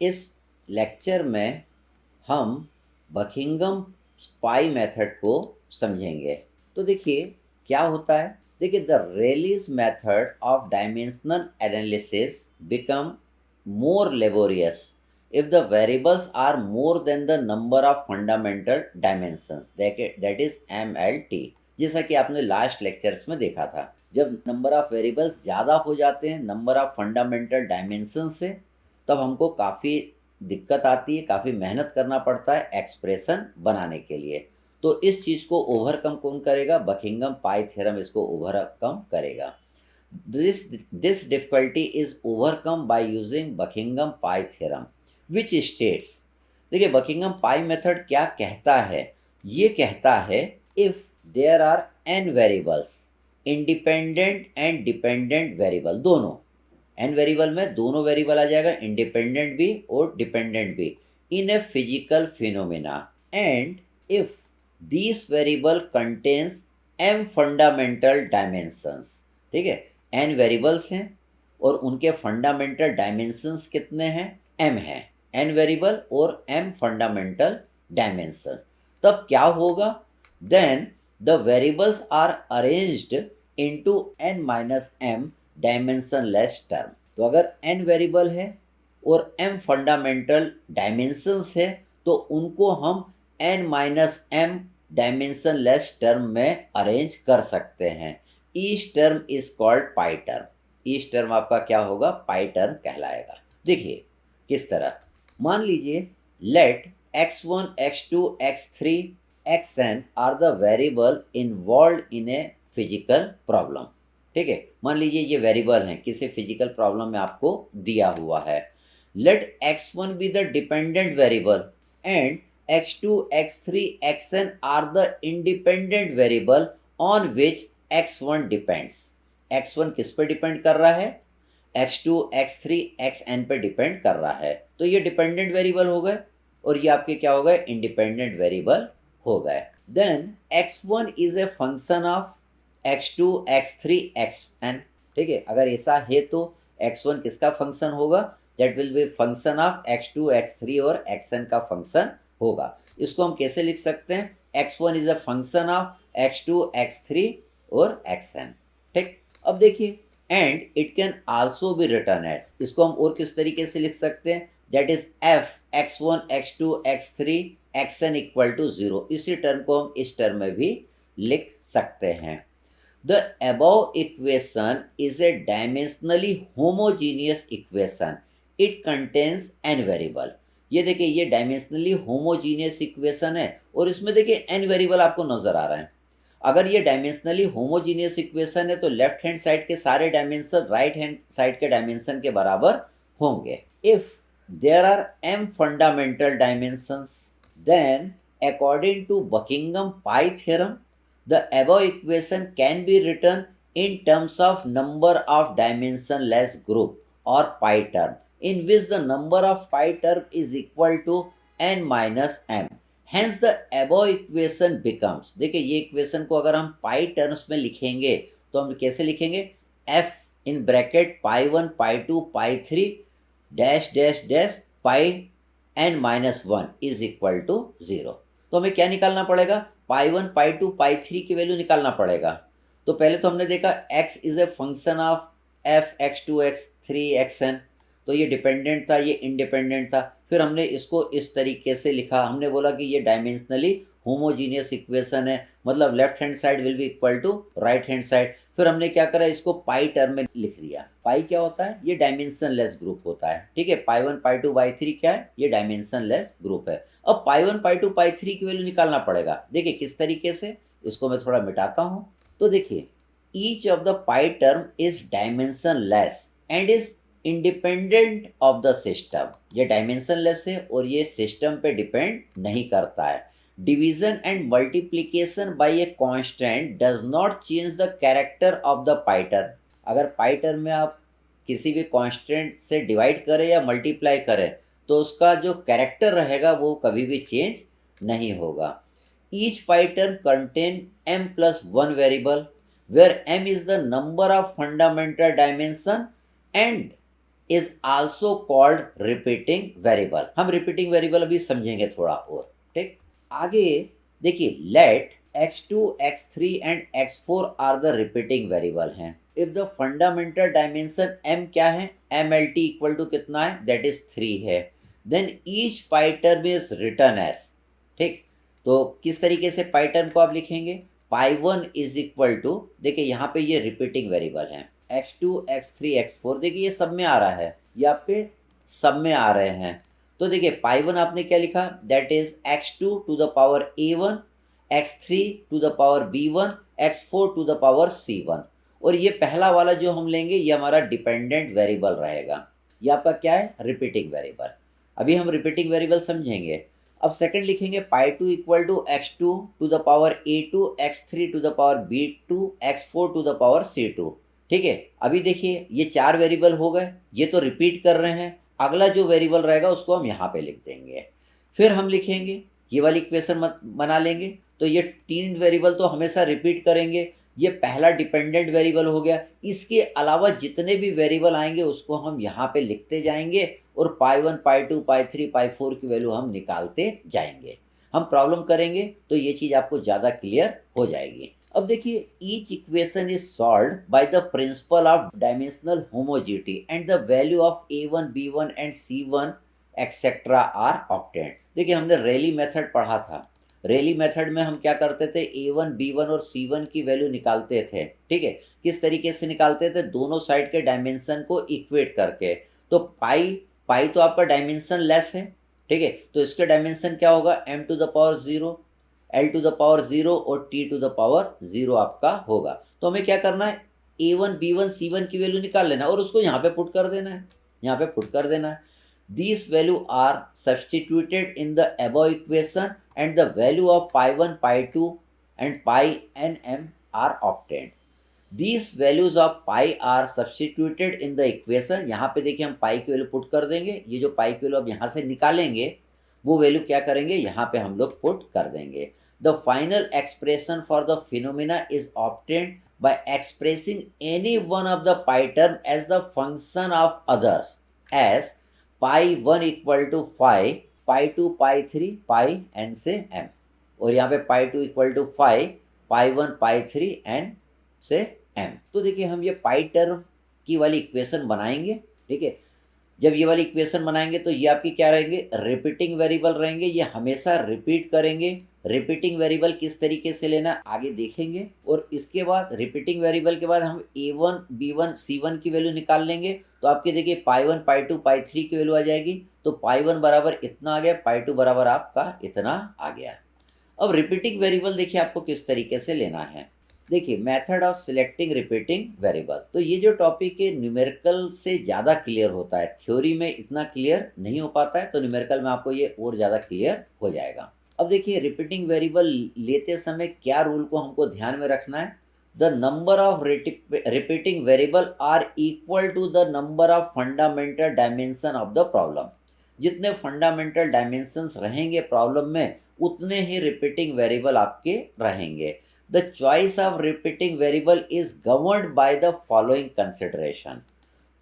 इस लेक्चर में हम बकिंघम पाई मेथड को समझेंगे। तो देखिए क्या होता है। देखिए the Rayleigh's method of dimensional analysis become more laborious if the variables are more than the number of fundamental dimensions, that is MLT। जैसा कि आपने लास्ट लेक्चर्स में देखा था, जब नंबर ऑफ वेरिएबल्स ज़्यादा हो जाते हैं नंबर ऑफ फंडामेंटल डायमेंशन से, तब हमको काफ़ी दिक्कत आती है, काफ़ी मेहनत करना पड़ता है एक्सप्रेशन बनाने के लिए। तो इस चीज़ को ओवरकम कौन करेगा? बकिंघम पाई थ्योरम इसको ओवरकम करेगा। This difficulty is overcome by using Buckingham Pi theorem, which states, देखिए बकिंघम पाई मेथड क्या कहता है? ये कहता है if there are n variables, independent and dependent variable दोनों, n वेरिएबल में दोनों वेरिएबल आ जाएगा, इंडिपेंडेंट भी और डिपेंडेंट भी, in a physical phenomena, and if this variable contains m fundamental dimensions. ठीक है, n वेरिएबल्स हैं और उनके फंडामेंटल डायमेंशंस कितने हैं? m है, n वेरिएबल और m फंडामेंटल डायमेंशंस। तब क्या होगा? Then the variables are arranged into n minus m dimensionless term. तो अगर n वेरिएबल है और m फंडामेंटल डायमेंशंस है तो उनको हम n minus m dimensionless term में अरेंज कर सकते हैं। Each term is called pi term. Each term आपका क्या होगा? पाई टर्म कहलाएगा। देखिए किस तरह, मान लीजिए let x1 x2 x3 xn are the variable involve in a physical problem. ठीक है, मान लीजिए ये वेरिएबल हैं, किसी फिजिकल प्रॉब्लम में आपको दिया हुआ है। Let x1 be the dependent variable and x2 x3 xn are the independent variable on which x1 depends. x1 किस पर डिपेंड कर रहा है? x2 x3 xn पे डिपेंड कर रहा है। तो ये डिपेंडेंट वेरिएबल हो गए और ये आपके क्या हो गए? इंडिपेंडेंट वेरिएबल हो गए। Then x1 is a function of x2 x3 xn। ठीक है, अगर ऐसा है तो x1 किसका फंक्शन होगा? That will be function of x2 x3 और xn का फंक्शन होगा। इसको हम कैसे लिख सकते हैं? x1 is a function of x2 x3 और xn। ठीक, अब देखिए and it can also be written as, इसको हम और किस तरीके से लिख सकते हैं? That is f x1 x2 x3 xn equal to 0। इसी टर्म को हम इस टर्म में भी लिख सकते हैं। The above equation is a dimensionally homogeneous equation, it contains n variable. ये देखिए ये डायमेंशनली होमोजीनियस इक्वेशन है और इसमें देखिए n वेरिएबल आपको नजर आ रहा है। अगर ये डायमेंशनली होमोजीनियस इक्वेशन है तो लेफ्ट हैंड साइड के सारे डायमेंशन राइट हैंड साइड के डायमेंशन के बराबर होंगे। If there are m fundamental dimensions then according to Buckingham pi theorem the above equation can be written in terms of number of dimensionless group or pi term in which the number of pi term is equal to n minus m। Hence the above equation becomes, देखिए ये equation को अगर हम पाई terms में लिखेंगे तो हम कैसे लिखेंगे? f in bracket pi 1 pi 2 pi 3 dash dash dash pi n minus 1 is equal to 0। तो हमें क्या निकालना पड़ेगा? पाई 1 पाई 2 पाई 3 की वैल्यू निकालना पड़ेगा। तो पहले तो हमने देखा x is a function of f x2 x3 xn, तो ये डिपेंडेंट था, ये इंडिपेंडेंट था। फिर हमने इसको इस तरीके से लिखा, हमने बोला कि ये डायमेंशनली होमोजीनियस इक्वेशन है, मतलब left hand side will be equal to right hand side. फिर हमने क्या करा? इसको पाई टर्म में लिख दिया। पाई क्या होता है? ये डायमेंशनलेस ग्रुप होता है। ठीक है, पाई 1 पाई 2 पाई 3 क्या है? ये डायमेंशनलेस ग्रुप है। अब पाई 1 पाई 2 पाई 3 की वैल्यू निकालना पड़ेगा। देखिए किस तरीके से, इसको मैं थोड़ा मिटाता हूँ। तो देखिए each of the pi term is dimensionless and is independent of the system. ये डायमेंशनलेस है और ये सिस्टम पे डिपेंड नहीं करता है। Division and multiplication bye a constant does not change the character of the pi term. अगर पाई term में आप किसी भी कांस्टेंट से डिवाइड करें या मल्टीप्लाई करें तो उसका जो कैरेक्टर रहेगा वो कभी भी चेंज नहीं होगा। Each pi term contain m plus 1 variable where m is the number of fundamental dimension and is also called repeating variable. हम रिपीटिंग वेरिएबल अभी समझेंगे थोड़ा और, ठीक। आगे देखिए, let x2 x3 and x4 are the repeating variable हैं। If the fundamental dimension m क्या है, mlt इक्वल टू कितना है, दैट इज 3 है, then each pi term is written as, ठीक। तो किस तरीके से पाई टर्म को आप लिखेंगे, पाई वन इज इक्वल टू, देखिए यहाँ पे ये रिपीटिंग वेरिएबल है, x2 x3 x4, देखिए ये सब में आ रहा है, ये आपके सब में आ रहे हैं। तो देखिए पाई वन आपने क्या लिखा, that is x2 to the power a1, x3 to the power b1, x4 to the power c1। और ये पहला वाला जो हम लेंगे ये हमारा डिपेंडेंट वेरिएबल रहेगा, ये आपका क्या है, रिपीटिंग वेरिएबल। अभी हम रिपीटिंग वेरिएबल समझेंगे। अब सेकंड लिखेंगे pi two equal to x2 to the power a2, x3 to the power b2, x4 to the power c2, ठीक है। अभी देखिए ये 4 वेरिएबल हो गए, ये तो रिपीट कर रहे हैं, अगला जो वेरिएबल रहेगा उसको हम यहाँ पे लिख देंगे। फिर हम लिखेंगे ये वाली इक्वेशन बना लेंगे, तो ये 3 वेरिएबल तो हमेशा रिपीट करेंगे, ये पहला डिपेंडेंट वेरिएबल हो गया। इसके अलावा जितने भी वेरिएबल आएंगे उसको हम यहाँ पे लिखते जाएंगे और pi one, pi two, pi three, pi four की वैल्यू हम निकालते जाएंगे। हम प्रॉब्लम करेंगे तो ये चीज़ आपको ज़्यादा क्लियर हो जाएगी। अब देखिए, each equation is solved by the principle of dimensional homogeneity and the value of a1 b1 and c1 etcetera are obtained. देखिए हमने रेली मेथड पढ़ा था, रेली मेथड में हम क्या करते थे, a1 b1 और c1 की वैल्यू निकालते थे, ठीक है। किस तरीके से निकालते थे, दोनों साइड के डायमेंशन को इक्वेट करके। तो पाई तो आपका डायमेंशन लेस है, ठीक है, तो इसका डायमेंशन क्या होगा, m to the power 0, l to the power 0 और t टू द पावर 0 आपका होगा। तो हमें क्या करना है, a1 b1 c1 की वैल्यू निकाल लेना और उसको यहाँ पे पुट कर देना है, यहाँ पे पुट कर देना है। These value are substituted in the above equation and the value of pi 1, pi 2 and pi nm are obtained. These values of pi are substituted in the equation। यहाँ पे देखिए हम पाई की वैल्यू पुट कर देंगे, ये जो पाई की वैल्यू अब यहाँ से निकालेंगे वो वैल्यू क्या करेंगे, यहाँ पे हम लोग पुट कर देंगे। The final expression for the phenomena is obtained by expressing any one of the pi term as the function of others as pi one equal to 5, pi two pi three, pi N से M, और यहाँ पे pi two equal to 5, pi one pi three N से M. तो देखिए हम ये पाई term की वाली इक्वेशन बनाएंगे, ठीक है। जब ये वाली इक्वेशन बनाएंगे तो ये आपकी क्या रहेंगे, रिपीटिंग वेरिएबल रहेंगे, ये हमेशा रिपीट करेंगे। रिपीटिंग वेरिएबल किस तरीके से लेना आगे देखेंगे। और इसके बाद रिपीटिंग वेरिएबल के बाद हम a1 b1 c1 की वैल्यू निकाल लेंगे। तो आपके देखिए pi one, pi two, pi three की वैल्यू आ जाएगी, तो पाई वन बराबर इतना आ गया, पाई टू बराबर आपका इतना आ गया। अब रिपीटिंग वेरिएबल देखिए आपको किस तरीके से लेना है। देखिए method of selecting repeating variable, तो ये जो टॉपिक है न्यूमेरिकल से ज़्यादा क्लियर होता है, थ्योरी में इतना क्लियर नहीं हो पाता है, तो न्यूमेरिकल में आपको ये और ज़्यादा क्लियर हो जाएगा। अब देखिए रिपीटिंग वेरिएबल लेते समय क्या रूल को हमको ध्यान में रखना है, the number of repeating variable are equal to the number of fundamental dimension of the problem. जितने फंडामेंटल डायमेंशंस रहेंगे प्रॉब्लम में उतने ही रिपीटिंग वेरिएबल आपके रहेंगे। The choice of repeating variable is governed by the following consideration।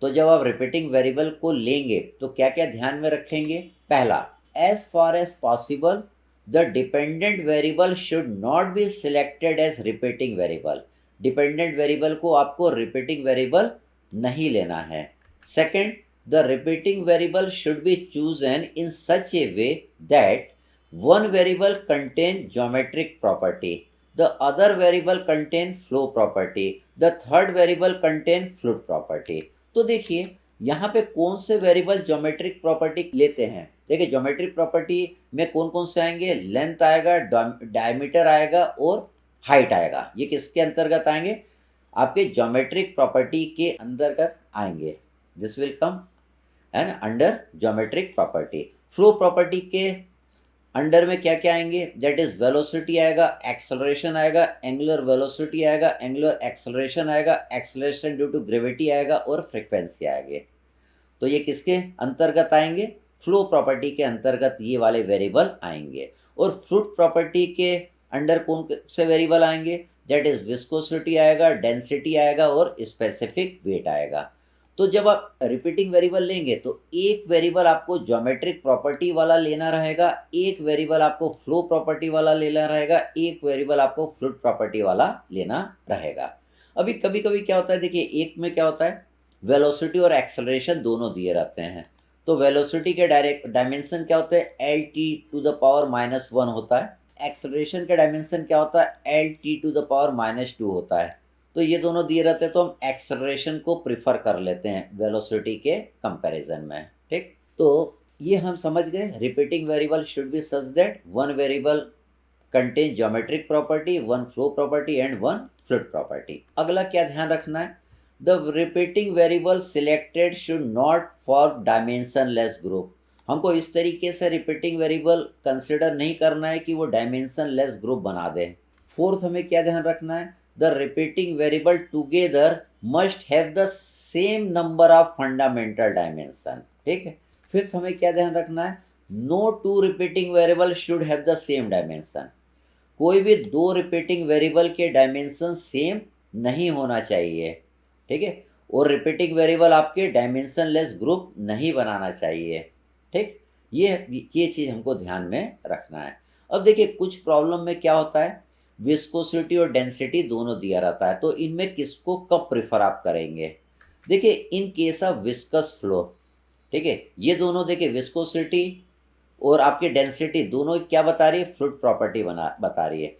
तो जब आप repeating variable को लेंगे तो क्या क्या ध्यान में रखेंगे। पहला, as far as possible the dependent variable should not be selected as repeating variable। Dependent variable को आपको रिपीटिंग वेरिएबल नहीं लेना है। Second, the repeating variable should be chosen in such a way that one variable contain geometric property, the other variable contain flow property, the third variable contain fluid property। तो देखिए यहाँ पे कौन से variable geometric property लेते हैं। देखिए geometric property में कौन कौन से आएंगे, लेंथ आएगा, डायमीटर आएगा और हाइट आएगा। ये किसके अंतर्गत आएंगे, आपके ज्योमेट्रिक प्रॉपर्टी के अंतर्गत आएंगे। This will come and under geometric property. Flow property के अंडर में क्या क्या आएंगे, दैट इज वेलोसिटी आएगा, एक्सेलरेशन आएगा, एंगुलर वेलोसिटी आएगा, एंगुलर एक्सेलरेशन आएगा, एक्सेलरेशन ड्यू टू ग्रेविटी आएगा और फ्रीक्वेंसी आएंगे। तो ये किसके अंतर्गत आएंगे, फ्लो प्रॉपर्टी के अंतर्गत ये वाले वेरिएबल आएंगे। और फ्लूइड प्रॉपर्टी के अंडर कौन से वेरिएबल आएंगे, दैट इज विस्कोसिटी आएगा, डेंसिटी आएगा और स्पेसिफिक वेट आएगा। तो जब आप रिपीटिंग वेरिएबल लेंगे तो एक वेरिएबल आपको ज्योमेट्रिक प्रॉपर्टी वाला लेना रहेगा, एक वेरिएबल आपको फ्लो प्रॉपर्टी वाला लेना रहेगा, एक वेरिएबल आपको फ्लूइड प्रॉपर्टी वाला लेना रहेगा। अभी कभी कभी क्या होता है, देखिए एक में क्या होता है, वेलोसिटी और एक्सेलरेशन दोनों दिए रहते हैं। तो वेलोसिटी के डायरेक्ट डायमेंशन क्या होते हैं, L T to the power -1 होता है। एक्सेलरेशन का डायमेंशन क्या होता है, L T to the power -2 होता है। तो ये दोनों दिए रहते हैं तो हम एक्सेलरेशन को प्रिफर कर लेते हैं वेलोसिटी के कंपैरिजन में। ठीक, तो ये हम समझ गए, repeating variable should be such that one variable contain geometric property, one flow property and one fluid property. अगला क्या ध्यान रखना है, the repeating variable selected should not form dimensionless group. हमको इस तरीके से रिपीटिंग वेरिएबल कंसिडर नहीं करना है कि वो डायमेंशनलेस ग्रुप बना दे। फोर्थ हमें क्या ध्यान रखना है, the repeating variable together must have the same number of fundamental dimension. ठीक है। फिफ्थ हमें क्या ध्यान रखना है, no two repeating variable should have the same dimension. कोई भी दो रिपीटिंग वेरिएबल के डायमेंशन सेम नहीं होना चाहिए। ठीक है। और रिपीटिंग वेरिएबल आपके डायमेंशनलेस ग्रुप नहीं बनाना चाहिए। ठीक, ये चीज़ हमको ध्यान में रखना है। अब देखिए कुछ प्रॉब्लम में क्या होता है, विस्कोसिटी और डेंसिटी दोनों दिया रहता है, तो इनमें किसको कब प्रेफर आप करेंगे। देखिए in case of viscous flow, ठीक है, ये दोनों देखिए विस्कोसिटी और आपकी डेंसिटी दोनों क्या बता रही है, फ्लूइड प्रॉपर्टी बता रही है।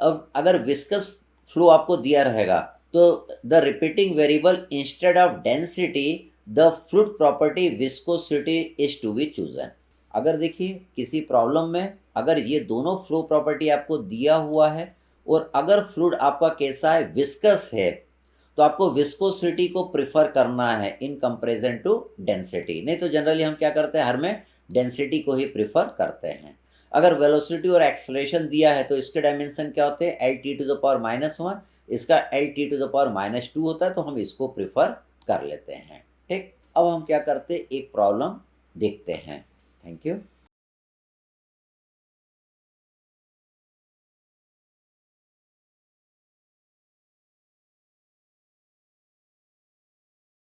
अब अगर विस्कस फ्लो आपको दिया रहेगा तो the repeating variable instead of density the fluid property viscosity is to be chosen. अगर देखिए किसी प्रॉब्लम में अगर ये दोनों फ्लो प्रॉपर्टी आपको दिया हुआ है और अगर फ्लूइड आपका कैसा है, विस्कस है, तो आपको विस्कोसिटी को प्रिफर करना है इन कंपेरिजन टू डेंसिटी। नहीं तो जनरली हम क्या करते हैं, हर में डेंसिटी को ही प्रिफर करते हैं। अगर वेलोसिटी और एक्सेलरेशन दिया है तो इसके डायमेंशन क्या होते हैं, L T to the power -1, इसका L T to the power -2 होता है, तो हम इसको प्रिफर कर लेते हैं। ठीक, अब हम क्या करते हैं, एक प्रॉब्लम देखते हैं। Thank you.